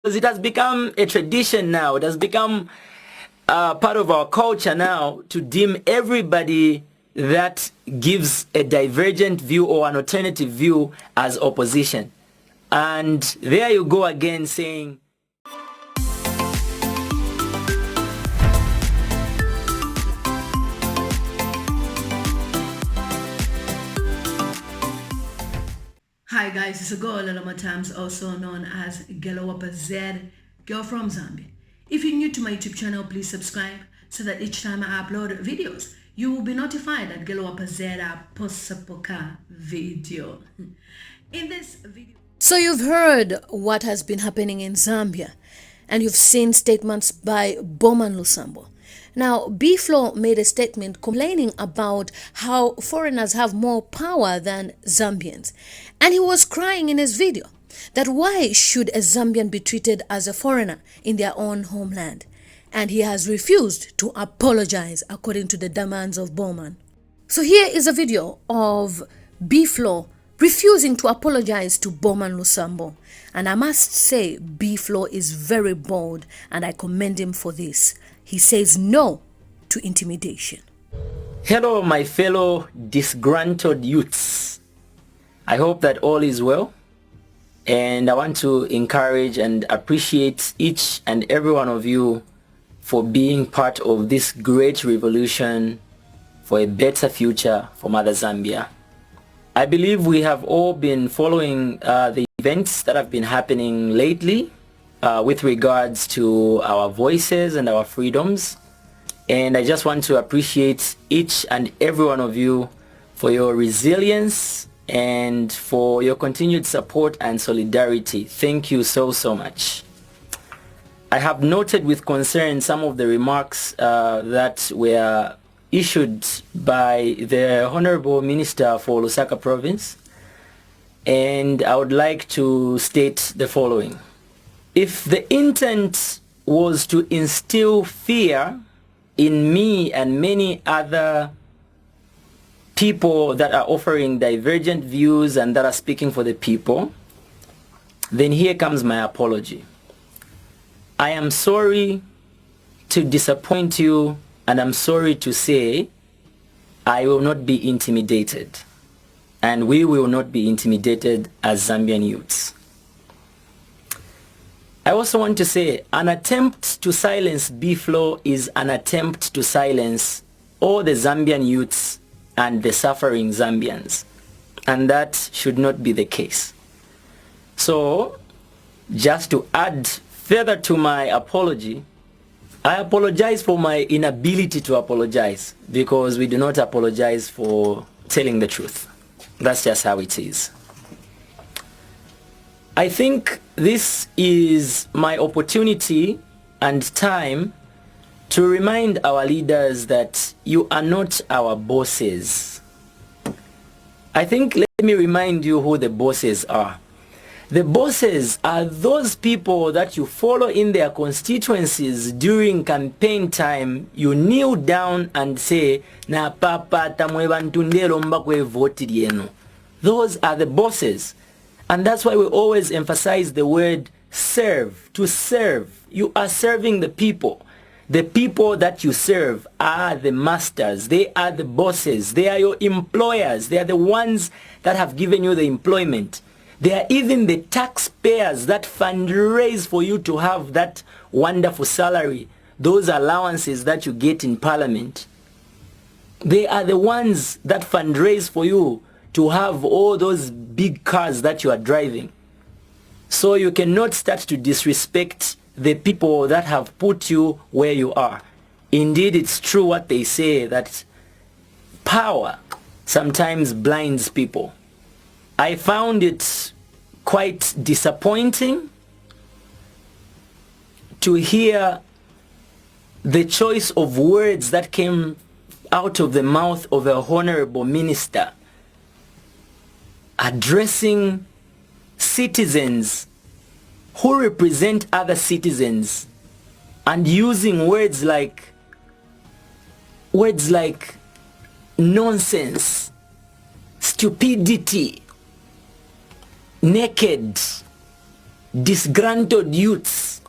Because it has become a tradition now. It has become part of our culture now to deem everybody that gives a divergent view or an alternative view as opposition. And there you go again saying, hi guys, it's a girl Lalama Times, also known as Gelawapa Z, girl from Zambia. If you're new to my YouTube channel, please subscribe so that each time I upload videos, you will be notified that Gelawapa Z posts a video. In this video, so you've heard what has been happening in Zambia, and you've seen statements by Bowman Lusambo. Now, Beeflow made a statement complaining about how foreigners have more power than Zambians. And he was crying in his video that why should a Zambian be treated as a foreigner in their own homeland? And he has refused to apologize according to the demands of Bowman. So here is a video of Beeflow refusing to apologize to Bowman Lusambo. And I must say, Beeflow is very bold and I commend him for this. He says no to intimidation. hello my fellow disgruntled youths. I hope that all is well. And I want to encourage and appreciate each and every one of you for being part of this great revolution for a better future for Mother Zambia. I believe we have all been following the events that have been happening lately with regards to our voices and our freedoms. And I just want to appreciate each and every one of you for your resilience and for your continued support and solidarity. Thank you so much. I have noted with concern some of the remarks that were issued by the Honorable Minister for Lusaka Province, and I would like to state the following. If the intent was to instill fear in me and many other people that are offering divergent views and that are speaking for the people, then here comes my apology. I am sorry to disappoint you, and I'm sorry to say I will not be intimidated, and we will not be intimidated as Zambian youths. I also want to say an attempt to silence Beeflow is an attempt to silence all the Zambian youths and the suffering Zambians, and that should not be the case. So just to add further to my apology, I apologize for my inability to apologize, because we do not apologize for telling the truth. That's just how it is. I think this is my opportunity and time to remind our leaders that you are not our bosses. I think let me remind you who the bosses are. The bosses are those people that you follow in their constituencies during campaign time. You kneel down and say, na papa tamwe bantu ndelomba kwe vote yenu. Those are the bosses. And that's why we always emphasize the word serve, to serve. You are serving the people. The people that you serve are the masters. They are the bosses. They are your employers. They are the ones that have given you the employment. They are even the taxpayers that fundraise for you to have that wonderful salary, those allowances that you get in parliament. They are the ones that fundraise for you to have all those big cars that you are driving. So you cannot start to disrespect the people that have put you where you are. Indeed, it's true what they say, that power sometimes blinds people. I found it quite disappointing to hear the choice of words that came out of the mouth of a honorable minister addressing citizens who represent other citizens, and using words like nonsense, stupidity, naked, disgruntled youths.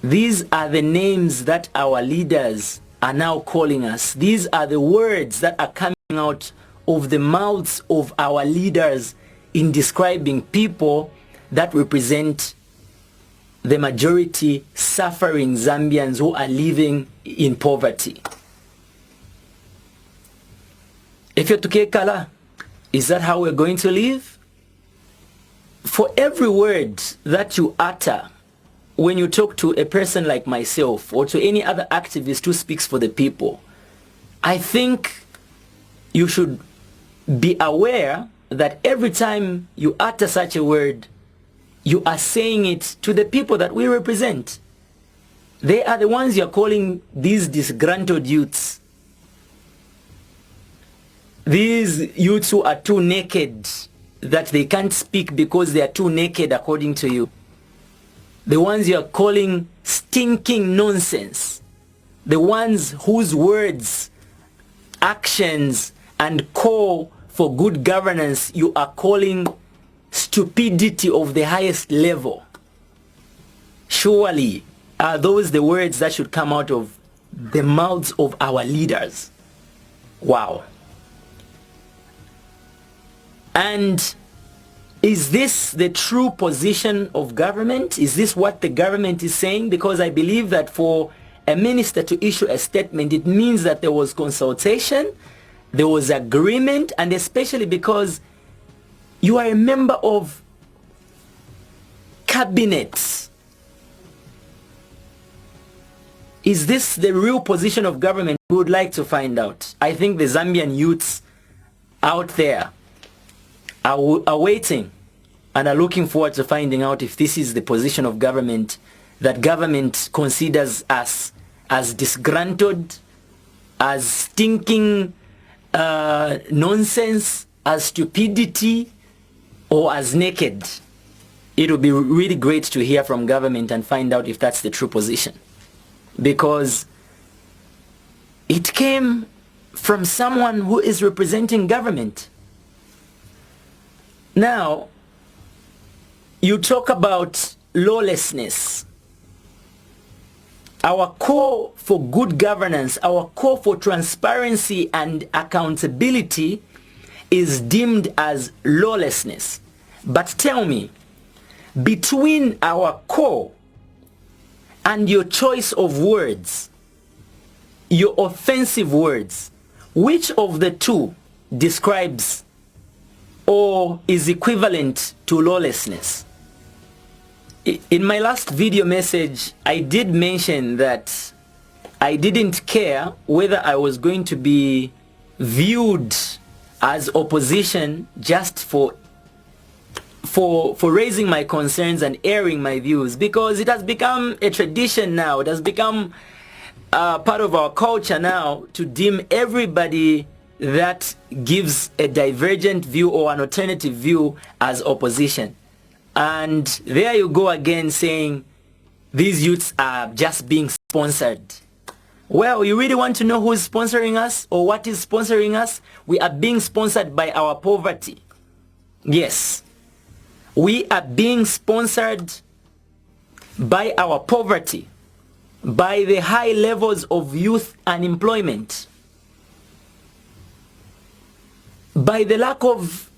These are the names that our leaders are now calling us. These are the words that are coming out of the mouths of our leaders in describing people that represent the majority suffering Zambians who are living in poverty. If you're Tukekala, is that how we're going to live? For every word that you utter when you talk to a person like myself or to any other activist who speaks for the people, I think you should be aware that every time you utter such a word, you are saying it to the people that we represent. They are the ones you're calling these disgruntled youths. These youths who are too naked that they can't speak because they are too naked according to you. The ones you're calling stinking nonsense. The ones whose words, actions, and call for good governance you are calling stupidity of the highest level. Surely are those the words that should come out of the mouths of our leaders? Wow. And is this the true position of government? Is this what the government is saying? Because I believe that for a minister to issue a statement, it means that there was consultation, there was agreement, and especially because you are a member of cabinets. Is this the real position of government? We would like to find out. I think the Zambian youths out there are waiting and are looking forward to finding out if this is the position of government, that government considers us as disgruntled, as stinking nonsense, as stupidity, or as naked. It would be really great to hear from government and find out if that's the true position, because it came from someone who is representing government. Now, you talk about lawlessness. Our call for good governance, our call for transparency and accountability is deemed as lawlessness. But tell me, between our call and your choice of words, your offensive words, which of the two describes or is equivalent to lawlessness? In my last video message, I did mention that I didn't care whether I was going to be viewed as opposition just for raising my concerns and airing my views, because it has become a tradition now. It has become part of our culture now to deem everybody that gives a divergent view or an alternative view as opposition. And there you go again saying these youths are just being sponsored. Well, you really want to know who's sponsoring us or what is sponsoring us? We are being sponsored by our poverty. Yes, we are being sponsored by our poverty, by the high levels of youth unemployment, by the lack of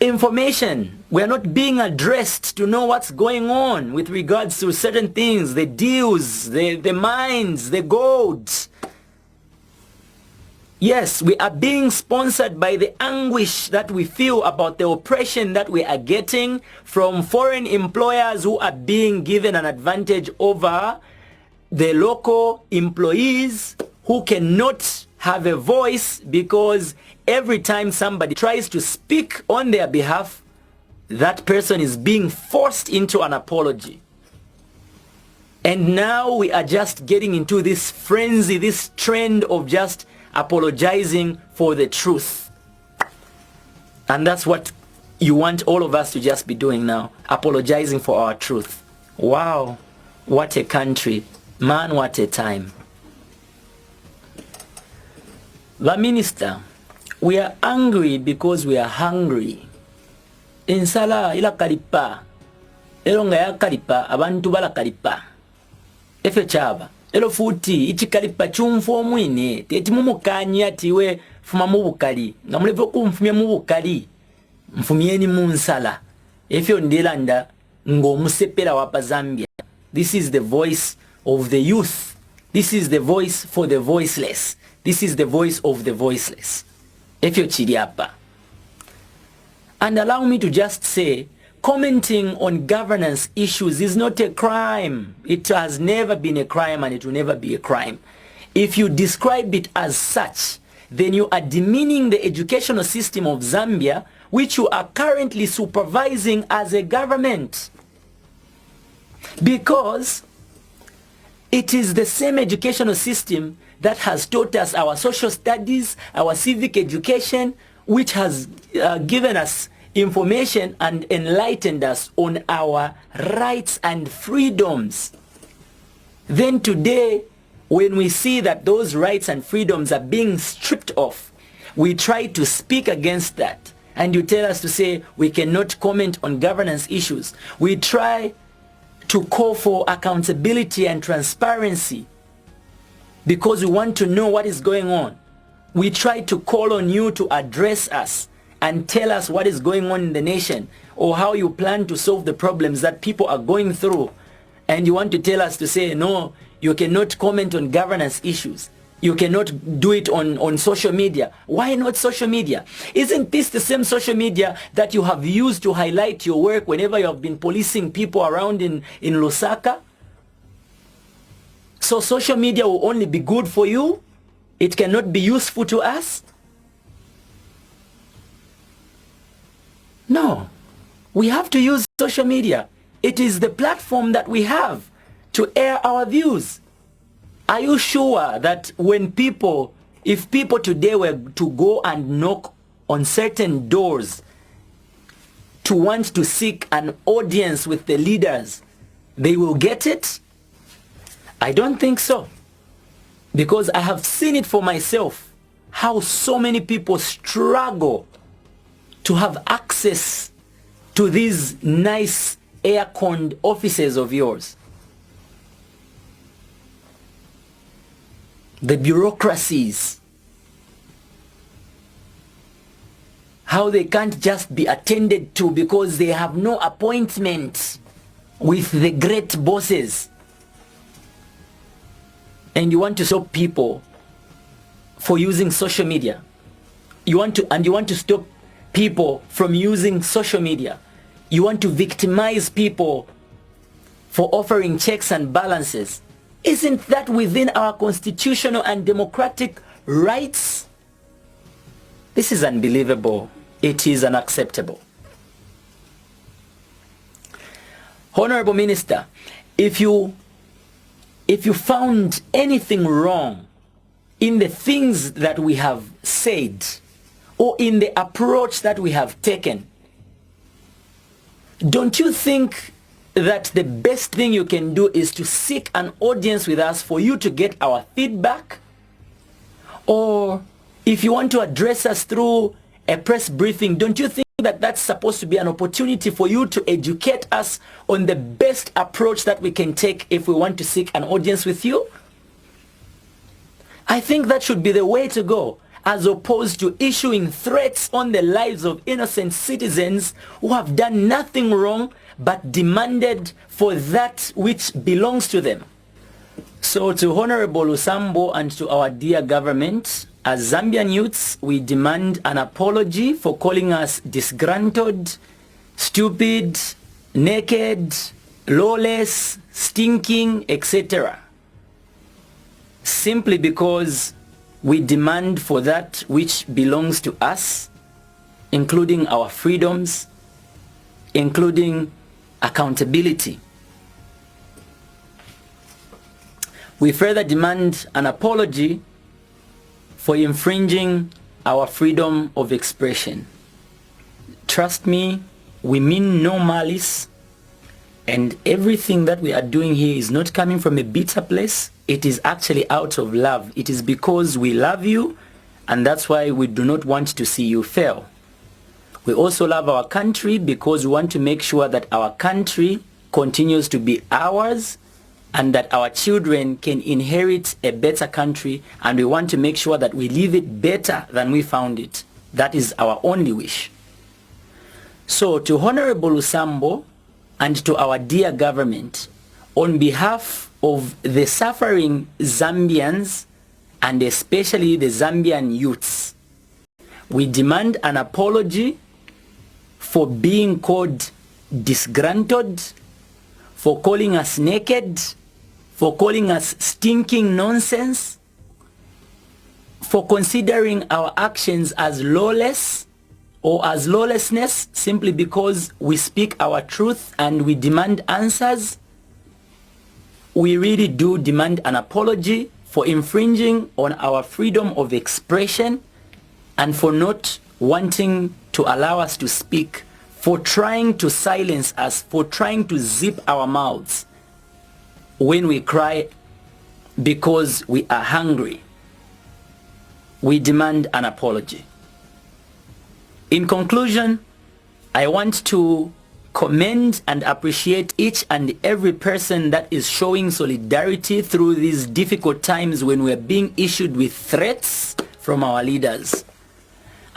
information. We are not being addressed to know what's going on with regards to certain things, the deals, the mines, the gold. Yes, we are being sponsored by the anguish that we feel about the oppression that we are getting from foreign employers who are being given an advantage over the local employees who cannot have a voice, because every time somebody tries to speak on their behalf, that person is being forced into an apology. And now we are just getting into this frenzy, this trend of just apologizing for the truth. And that's what you want all of us to just be doing now, apologizing for our truth. Wow, what a country. Man, what a time. The minister, we are angry because we are hungry. Insala ila kalipa. ero nga yakalipa abantu balakalipa efe chaba ero futi ichikalipa chumfu omwine tetimumukanya tiwe fuma mubukali nga muleve kumfumya mubukali mfumyeni munsala efyo ndelanda ng'omusepera wapa Zambia. This is the voice of the youth. This is the voice for the voiceless. This is the voice of the voiceless. Efyo chiriapa. And allow me to just say, commenting on governance issues is not a crime. It has never been a crime and it will never be a crime. If you describe it as such, then you are demeaning the educational system of Zambia, which you are currently supervising as a government. Because it is the same educational system that has taught us our social studies, our civic education, which has given us information and enlightened us on our rights and freedoms. Then today, when we see that those rights and freedoms are being stripped off, we try to speak against that. And you tell us to say we cannot comment on governance issues. We try to call for accountability and transparency because we want to know what is going on. We try to call on you to address us and tell us what is going on in the nation or how you plan to solve the problems that people are going through. And you want to tell us to say, no, you cannot comment on governance issues. You cannot do it on social media. Why not social media? Isn't this the same social media that you have used to highlight your work whenever you have been policing people around in Lusaka? So social media will only be good for you? It cannot be useful to us? No. We have to use social media. It is the platform that we have to air our views. Are you sure that when people, if people today were to go and knock on certain doors to want to seek an audience with the leaders, they will get it? I don't think so. Because I have seen it for myself, how so many people struggle to have access to these nice air-conned offices of yours. The bureaucracies, how they can't just be attended to because they have no appointment with the great bosses. And you want to stop people for using social media. You want to stop people from using social media. You want to victimize people for offering checks and balances. Isn't that within our constitutional and democratic rights? This is unbelievable. It is unacceptable. Honorable Minister, if you found anything wrong in the things that we have said or in the approach that we have taken, don't you think that the best thing you can do is to seek an audience with us for you to get our feedback? Or if you want to address us through a press briefing, don't you think that that's supposed to be an opportunity for you to educate us on the best approach that we can take if we want to seek an audience with you? I think that should be the way to go, as opposed to issuing threats on the lives of innocent citizens who have done nothing wrong but demanded for that which belongs to them. So to Honorable Lusambo and to our dear government, as Zambian youths, we demand an apology for calling us disgruntled, stupid, naked, lawless, stinking, etc. Simply because we demand for that which belongs to us, including our freedoms, including accountability. We further demand an apology for infringing our freedom of expression. Trust me, we mean no malice, and everything that we are doing here is not coming from a bitter place. It is actually out of love. It is because we love you, and that's why we do not want to see you fail. We also love our country because we want to make sure that our country continues to be ours, and that our children can inherit a better country, and we want to make sure that we leave it better than we found it. That is our only wish. So to Honorable Lusambo and to our dear government, on behalf of the suffering Zambians and especially the Zambian youths, we demand an apology for being called disgruntled, for calling us naked, for calling us stinking nonsense, for considering our actions as lawless or as lawlessness simply because we speak our truth and we demand answers. We really do demand an apology for infringing on our freedom of expression and for not wanting to allow us to speak, for trying to silence us, for trying to zip our mouths when we cry because we are hungry. We demand an apology. In conclusion, I want to commend and appreciate each and every person that is showing solidarity through these difficult times when we are being issued with threats from our leaders.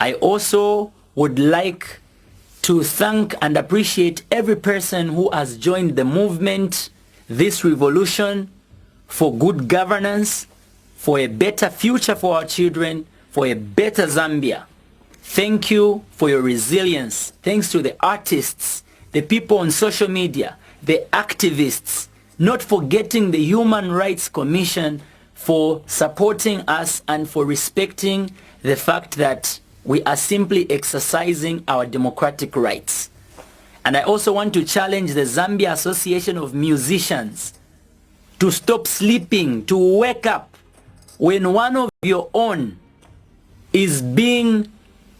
I also would like to thank and appreciate every person who has joined the movement, this revolution, for good governance, for a better future for our children, for a better Zambia. Thank you for your resilience. Thanks to the artists, the people on social media, the activists, not forgetting the Human Rights Commission for supporting us and for respecting the fact that we are simply exercising our democratic rights. And I also want to challenge the Zambia Association of Musicians to stop sleeping, to wake up when one of your own is being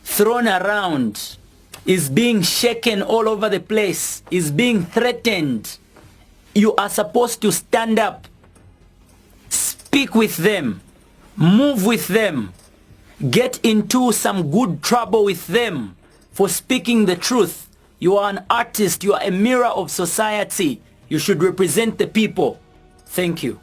thrown around, is being shaken all over the place, is being threatened. You are supposed to stand up, speak with them, move with them, get into some good trouble with them for speaking the truth. You are an artist, you are a mirror of society. You should represent the people. Thank you.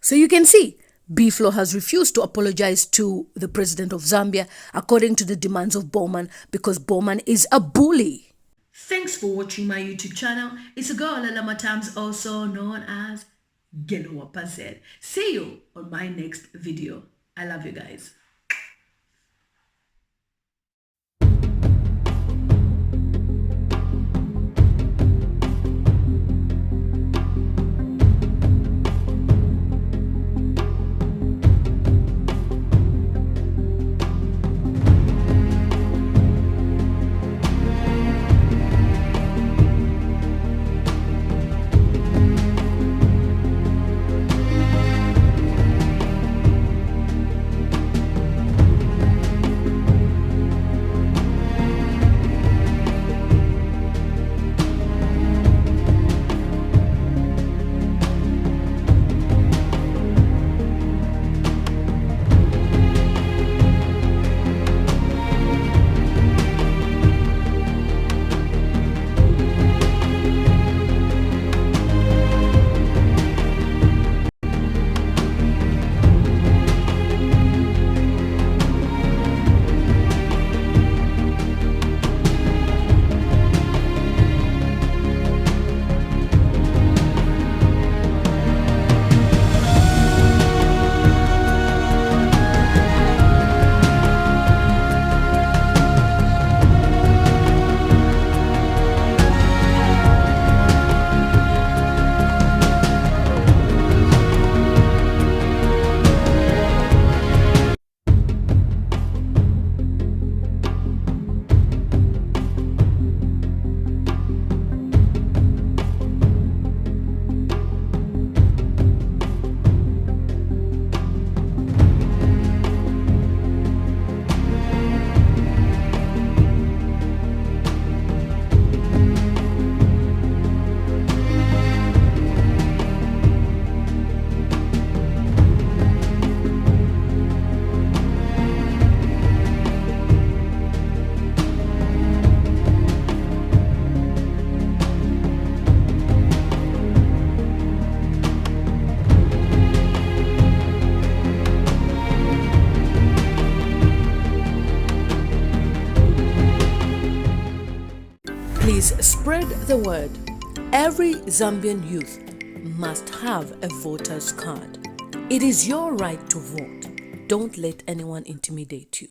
So you can see, Beeflow has refused to apologize to the president of Zambia according to the demands of Bowman because Bowman is a bully. Thanks for watching my YouTube channel. It's a girl Lama Times, also known as Gelo Wapazed. See you on my next video. I love you guys. Please spread the word. Every Zambian youth must have a voter's card. It is your right to vote. Don't let anyone intimidate you.